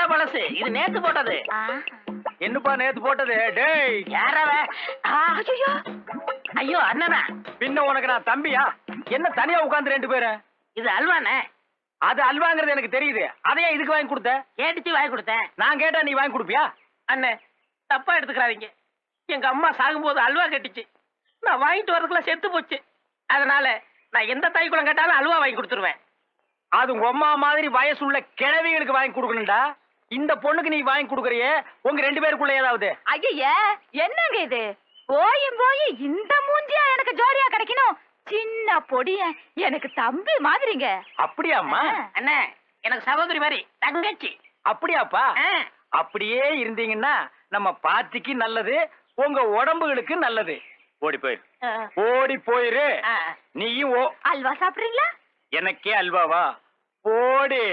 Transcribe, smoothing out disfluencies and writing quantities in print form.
அட பழசு, இது நேத்து போட்டது. என்னப்பா நேத்து போட்டது? டேய் யாரவ? ஐயோ அண்ணனா, பின்ன உனக்கு நான் தம்பியா? என்ன தனியா உட்கார்ந்து ரெண்டு பேரும்? இது அல்வானே. அது அல்வாங்கிறது எனக்கு தெரியுது. அதையே இதுக்கு வாங்கி கொடுத்த? கேட்டுச்சு வாங்கி கொடுத்தேன். நான் கேட்டா நீ வாங்கி கொடுப்பியா? அண்ணே தப்பா எடுத்துக்கிறாதீங்க. எங்க அம்மா சாகும்போது அல்வா கட்டிச்சு. நான் வாங்கிட்டு வரதுக்குள்ள செத்து போச்சு. அதனால நான் எந்த தாய் குளம் கேட்டாலும் அல்வா வாங்கி கொடுத்துருவேன். அது உங்க அம்மா மாதிரி வயசுள்ள கிழவிகளுக்கு வாங்கி கொடுக்கணும்டா. இந்த பொண்ணுக்கு நீ வாங்கி கொடுக்கறியே, உங்க ரெண்டு பேருக்குள்ள ஏதாவது? ஐயா என்னங்க இது? போயும் போய் இந்த மூஞ்சியா எனக்கு ஜோடியா கிடைக்கணும்? சின்ன பொடிய எனக்கு தம்பி மாதிரிங்க. அப்படியாம்மா? அண்ணே எனக்கு சகோதரி மாதிரி தங்கச்சி. அப்படியாப்பா? அப்படியே இருந்தீங்கன்னா நம்ம பாட்டிக்கு நல்லது, உங்க உடம்புகளுக்கு நல்லது. ஓடி போயிரு, ஓடி போயிரு. நீயும் அல்வா சாப்பிடுறீங்களா? எனக்கே அல்வாவா? ஓடி.